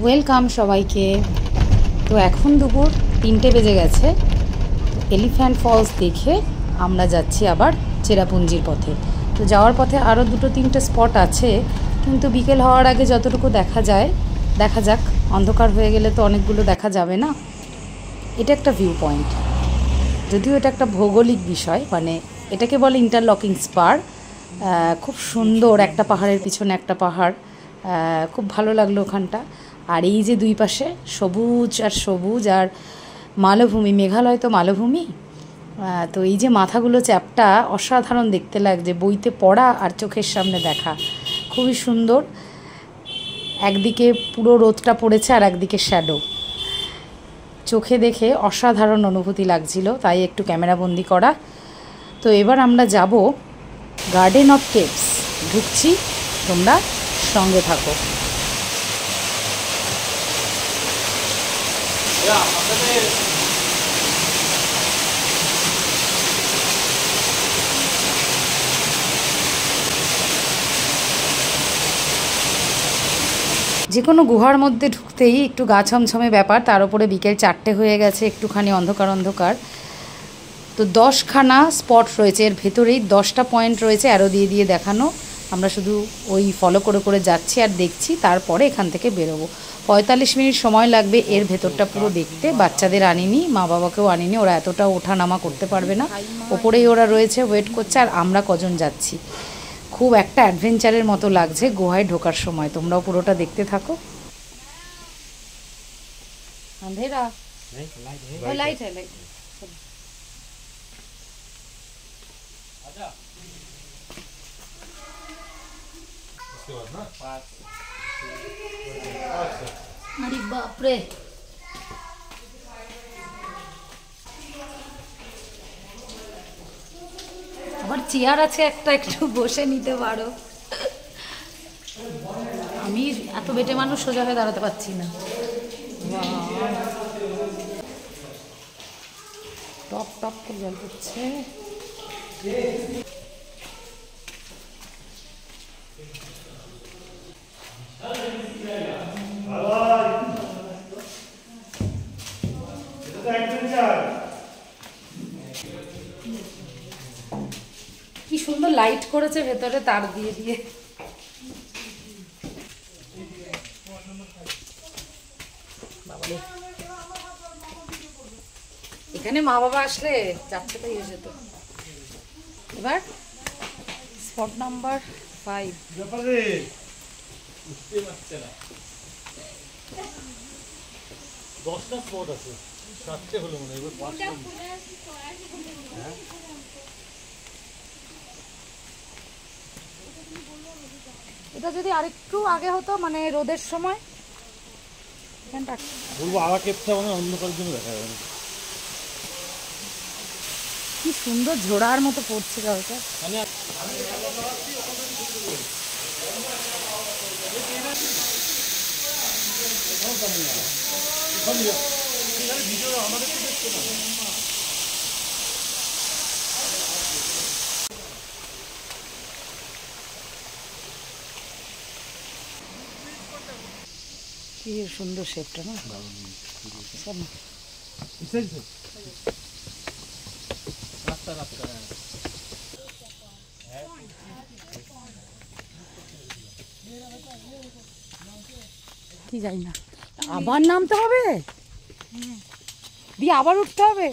Welcome সবাইকে। তো এখন দুপুর 3টে বেজে গেছে। এলিফ্যান্ট ফলস দেখে আমরা যাচ্ছি আবার চেরাপুঞ্জির পথে। তো যাওয়ার পথে আরও 2-3টে স্পট আছে, কিন্তু বিকেল হওয়ার আগে যতটুকু দেখা যায় দেখা যাক। অন্ধকার হয়ে গেলে তো অনেকগুলো দেখা যাবে না। এটা একটা ভিউ পয়েন্ট, যদিও এটা একটা ভৌগোলিক বিষয়, মানে এটাকে বলে ইন্টারলকিং স্পার। খুব সুন্দর, একটা পাহাড়ের পিছনে একটা পাহাড়, খুব ভালো লাগলো ওখানটা। আর এই যে দুই পাশে সবুজ আর সবুজ আর মালভূমি, মেঘালয় তো মালভূমি। তো এই যে মাথাগুলো চ্যাপটা, অসাধারণ দেখতে লাগছে, বইতে পড়া আর চোখের সামনে দেখা, খুবই সুন্দর। একদিকে পুরো রোদটা পড়েছে আর একদিকে শ্যাডো, চোখে দেখে অসাধারণ অনুভূতি লাগছিল, তাই একটু ক্যামেরাবন্দি করা। তো এবার আমরা যাব গার্ডেন অফ কেভস, ঢুকছি, তোমরা সঙ্গে থাকো। যে কোনো গুহার মধ্যে ঢুকতেই একটু গা ছমছমে ব্যাপার, তার উপরে বিকেল 4টে হয়ে গেছে, একটুখানি অন্ধকার অন্ধকার। তো 10খানা স্পট রয়েছে, এর ভেতরেই 10টা পয়েন্ট রয়েছে অ্যারো দিয়ে দিয়ে দেখানো। আমরা শুধু ওই ফলো করে করে যাচ্ছি আর দেখছি, তারপরে এখান থেকে বেরোবো। 45 মিনিট সময় লাগবে এর ভেতরটা পুরো দেখতে। বাচ্চাদের আনিনি, মা বাবাকেও আনিনি, ওরা এতটা ওঠানামা করতে পারবে না। ওপরেই ওরা রয়েছে, ওয়েট করছে। আর আমরা কজন যাচ্ছি, খুব একটা অ্যাডভেঞ্চারের মতো লাগছে গুহায় ঢোকার সময়। তোমরাও পুরোটা দেখতে থাকো। আন্ধেরা লাইট है लाइट। अरे बाप रे, আবার চেয়ার আছে একটা, একটু বসে নিতে পারো। আমি এত বেটে মানুষ সোজা হয়ে দাঁড়াতে পারছি না। টপ টপ করে জল পড়ছে। কি সুন্দর লাইট করেছে ভেতরে তার দিয়ে দিয়ে। এখানে মা বাবা আসলে 4টাতেই এসে যেত। এবার স্পট নাম্বার 5। 10টা স্পট আছে, 7টে হলো মনে হয়, এবার 5টা। এটা যদি আরেকটু আগে হতো, মানে রোদের সময়, বলবো আগা কেপটা মানে অন্ধকারের জন্য দেখা যাবে না। কি সুন্দর ঝোড়ার মতো পড়ছে জলটা। কি সুন্দর শেপটা না। কি জানি না, আবার নামতে হবে, দিয়ে আবার উঠতে হবে।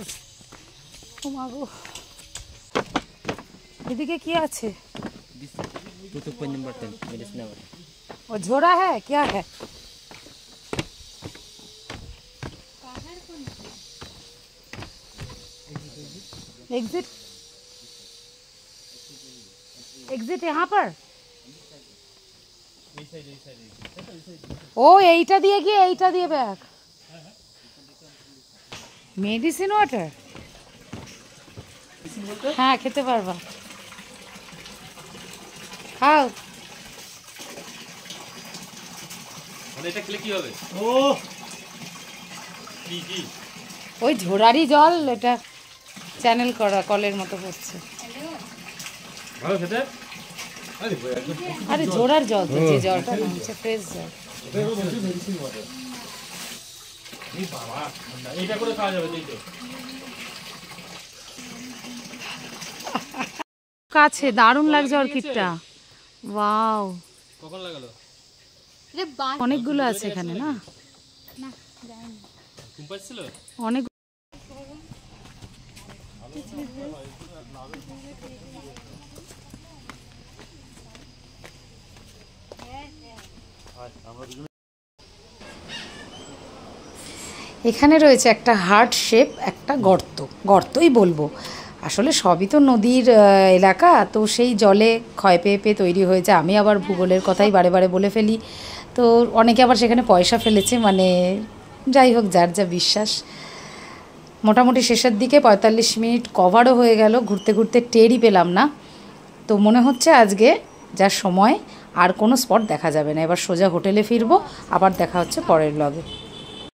ও মা গো, এদিকে কি আছে? ও ঝোড়া হ্যাঁ, क्या है? एग्जिट एग्जिट यहाँ पर। ও এইটা দিয়ে গিয়ে এইটা দিয়ে ব্যাক। মেডিসিন ওয়াটার, হ্যাঁ খেতে পারবা, খাও। এটা খেলে কি হবে? ও কি কি ওই ঝোড়ারই জল, এটা চ্যানেল করা কলের মতো পড়ছে। ভালো খেতে। আরে ঝোড়ার জল তো, যে জলটা নামছে ফ্রেশ জল। Medicine water. এই বাবা ঠান্ডা, এইটা করে খাওয়া যাবে তাই তো? কাছে দারুণ লাগছে অর্কিডটা, ওয়াও কখন লাগালো? অনেকগুলো আছে এখানে না, ঘুম পাচ্ছিল? অনেক। এখানে রয়েছে একটা হার্ট শেপ, একটা গর্ত, গর্তই বলবো আসলে, সবই তো নদীর এলাকা, তো সেই জলে ক্ষয় পেয়ে পেয়ে তৈরি হয়েছে। আমি আবার ভূগোলের কথাই বারে বারে বলে ফেলি, তো অনেকে আবার সেখানে পয়সা ফেলেছে, মানে যাই হোক যার যা বিশ্বাস। মোটামুটি শেষের দিকে 45 মিনিট কভারও হয়ে গেল, ঘুরতে ঘুরতে টেরই পেলাম না। তো মনে হচ্ছে আজকে যার সময় আর কোনো স্পট দেখা যাবে না, এবার সোজা হোটেলে ফিরবো, আবার দেখা হচ্ছে পরের ব্লগে।